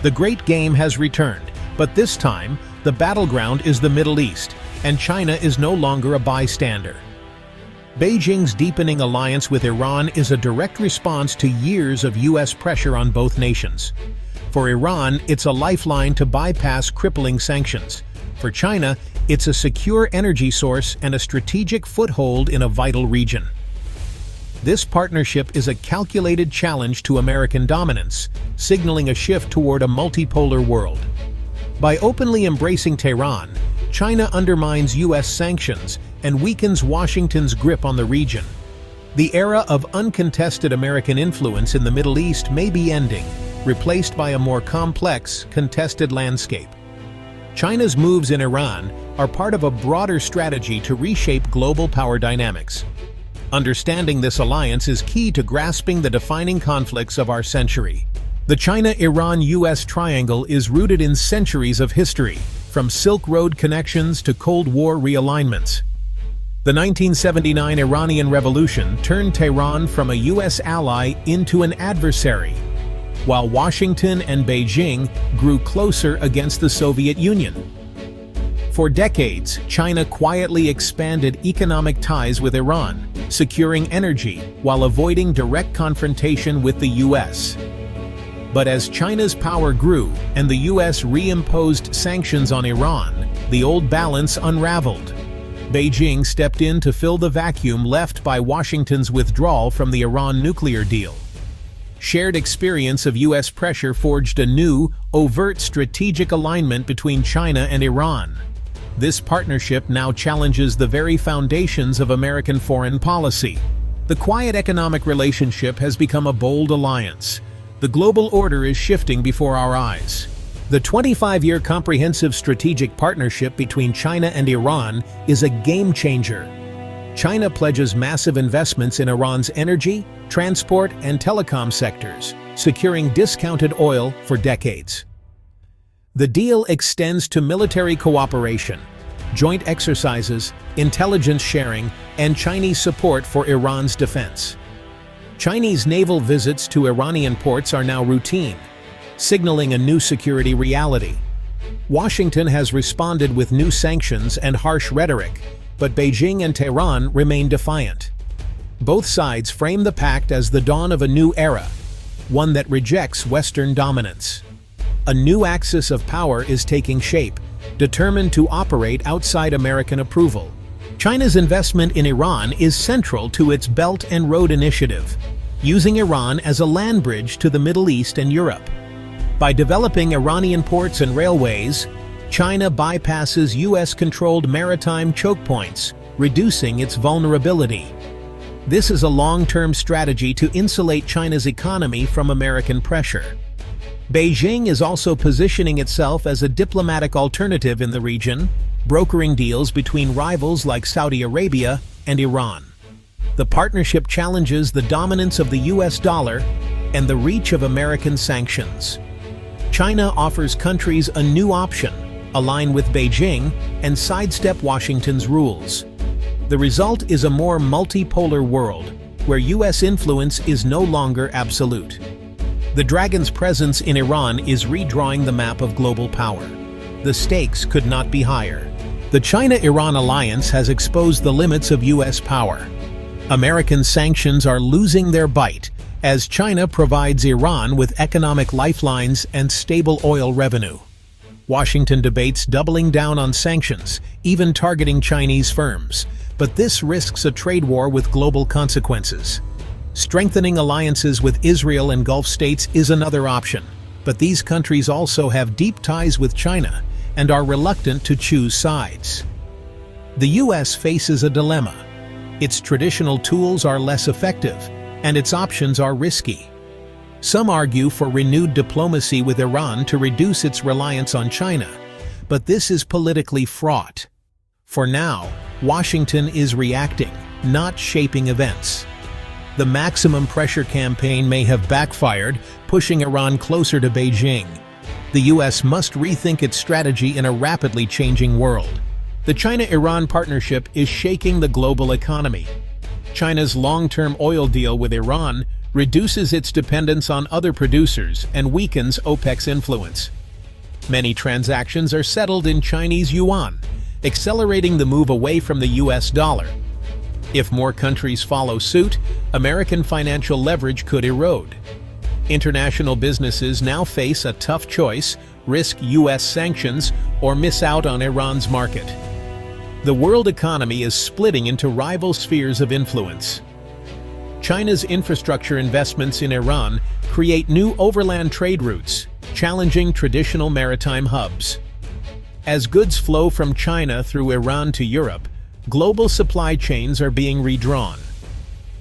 The great game has returned, but this time, the battleground is the Middle East, and China is no longer a bystander. Beijing's deepening alliance with Iran is a direct response to years of U.S. pressure on both nations. For Iran, it's a lifeline to bypass crippling sanctions. For China, it's a secure energy source and a strategic foothold in a vital region. This partnership is a calculated challenge to American dominance, signaling a shift toward a multipolar world. By openly embracing Tehran, China undermines U.S. sanctions and weakens Washington's grip on the region. The era of uncontested American influence in the Middle East may be ending, replaced by a more complex, contested landscape. China's moves in Iran are part of a broader strategy to reshape global power dynamics. Understanding this alliance is key to grasping the defining conflicts of our century. The China-Iran-US triangle is rooted in centuries of history, from Silk Road connections to Cold War realignments. The 1979 Iranian Revolution turned Tehran from a U.S. ally into an adversary, while Washington and Beijing grew closer against the Soviet Union. For decades, China quietly expanded economic ties with Iran, securing energy while avoiding direct confrontation with the U.S. But as China's power grew and the U.S. reimposed sanctions on Iran, the old balance unraveled. Beijing stepped in to fill the vacuum left by Washington's withdrawal from the Iran nuclear deal. Shared experience of U.S. pressure forged a new, overt strategic alignment between China and Iran. This partnership now challenges the very foundations of American foreign policy. The quiet economic relationship has become a bold alliance. The global order is shifting before our eyes. The 25-year comprehensive strategic partnership between China and Iran is a game-changer. China pledges massive investments in Iran's energy, transport, and telecom sectors, securing discounted oil for decades. The deal extends to military cooperation, joint exercises, intelligence sharing, and Chinese support for Iran's defense. Chinese naval visits to Iranian ports are now routine, signaling a new security reality. Washington has responded with new sanctions and harsh rhetoric, but Beijing and Tehran remain defiant. Both sides frame the pact as the dawn of a new era, one that rejects Western dominance. A new axis of power is taking shape, determined to operate outside American approval. China's investment in Iran is central to its Belt and Road Initiative, using Iran as a land bridge to the Middle East and Europe. By developing Iranian ports and railways, China bypasses U.S.-controlled maritime choke points, reducing its vulnerability. This is a long-term strategy to insulate China's economy from American pressure. Beijing is also positioning itself as a diplomatic alternative in the region, brokering deals between rivals like Saudi Arabia and Iran. The partnership challenges the dominance of the U.S. dollar and the reach of American sanctions. China offers countries a new option: align with Beijing and sidestep Washington's rules. The result is a more multipolar world, where U.S. influence is no longer absolute. The dragon's presence in Iran is redrawing the map of global power. The stakes could not be higher. The China-Iran alliance has exposed the limits of U.S. power. American sanctions are losing their bite as China provides Iran with economic lifelines and stable oil revenue. Washington debates doubling down on sanctions, even targeting Chinese firms, but this risks a trade war with global consequences. Strengthening alliances with Israel and Gulf states is another option, but these countries also have deep ties with China and are reluctant to choose sides. The U.S. faces a dilemma. Its traditional tools are less effective, and its options are risky. Some argue for renewed diplomacy with Iran to reduce its reliance on China, but this is politically fraught. For now, Washington is reacting, not shaping events. The maximum pressure campaign may have backfired, pushing Iran closer to Beijing. The U.S. must rethink its strategy in a rapidly changing world. The China-Iran partnership is shaking the global economy. China's long-term oil deal with Iran reduces its dependence on other producers, and weakens OPEC's influence. Many transactions are settled in Chinese yuan, accelerating the move away from the US dollar. If more countries follow suit, American financial leverage could erode. International businesses now face a tough choice: risk US sanctions or miss out on Iran's market. The world economy is splitting into rival spheres of influence. China's infrastructure investments in Iran create new overland trade routes, challenging traditional maritime hubs. As goods flow from China through Iran to Europe, global supply chains are being redrawn.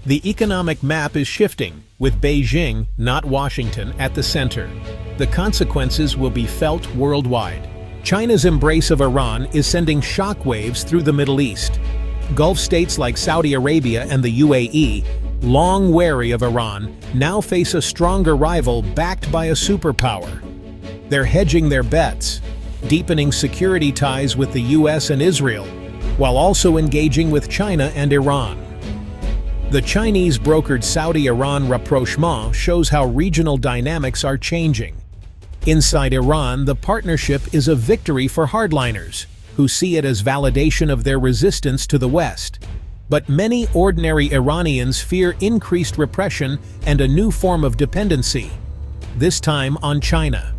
The economic map is shifting, with Beijing, not Washington, at the center. The consequences will be felt worldwide. China's embrace of Iran is sending shockwaves through the Middle East. Gulf states like Saudi Arabia and the UAE, long wary of Iran, now face a stronger rival backed by a superpower. They're hedging their bets, deepening security ties with the US and Israel, while also engaging with China and Iran. The Chinese-brokered Saudi-Iran rapprochement shows how regional dynamics are changing. Inside Iran, the partnership is a victory for hardliners, who see it as validation of their resistance to the West. But many ordinary Iranians fear increased repression and a new form of dependency, this time on China.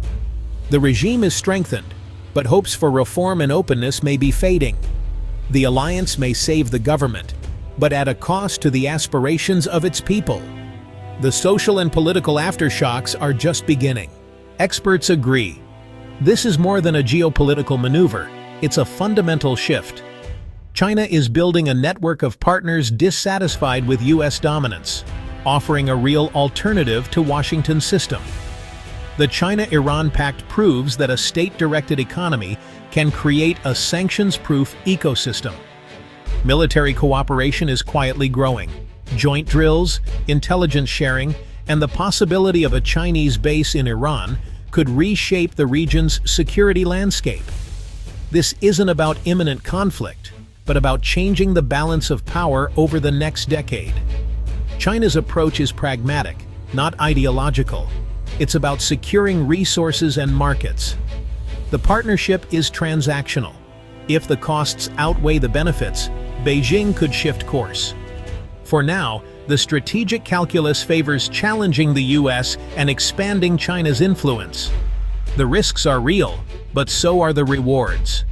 The regime is strengthened, but hopes for reform and openness may be fading. The alliance may save the government, but at a cost to the aspirations of its people. The social and political aftershocks are just beginning. Experts agree. This is more than a geopolitical maneuver, it's a fundamental shift. China is building a network of partners dissatisfied with US dominance, offering a real alternative to Washington's system. The China-Iran Pact proves that a state-directed economy can create a sanctions-proof ecosystem. Military cooperation is quietly growing. Joint drills, intelligence sharing, and the possibility of a Chinese base in Iran could reshape the region's security landscape. This isn't about imminent conflict, but about changing the balance of power over the next decade. China's approach is pragmatic, not ideological. It's about securing resources and markets. The partnership is transactional. If the costs outweigh the benefits, Beijing could shift course. For now, the strategic calculus favors challenging the US and expanding China's influence. The risks are real, but so are the rewards.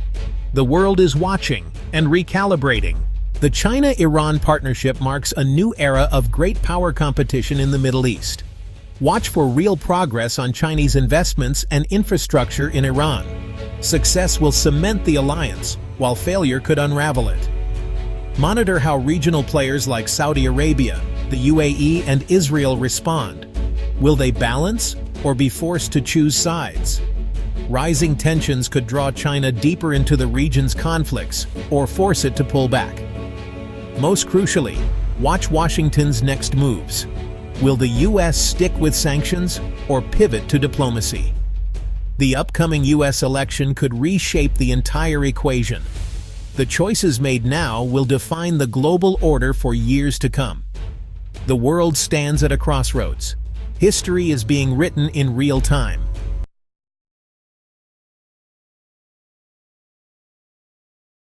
The world is watching and recalibrating. The China-Iran partnership marks a new era of great power competition in the Middle East. Watch for real progress on Chinese investments and infrastructure in Iran. Success will cement the alliance, while failure could unravel it. Monitor how regional players like Saudi Arabia, the UAE, and Israel respond. Will they balance or be forced to choose sides? Rising tensions could draw China deeper into the region's conflicts or force it to pull back. Most crucially, watch Washington's next moves. Will the US stick with sanctions or pivot to diplomacy? The upcoming US election could reshape the entire equation. The choices made now will define the global order for years to come. The world stands at a crossroads. History is being written in real time.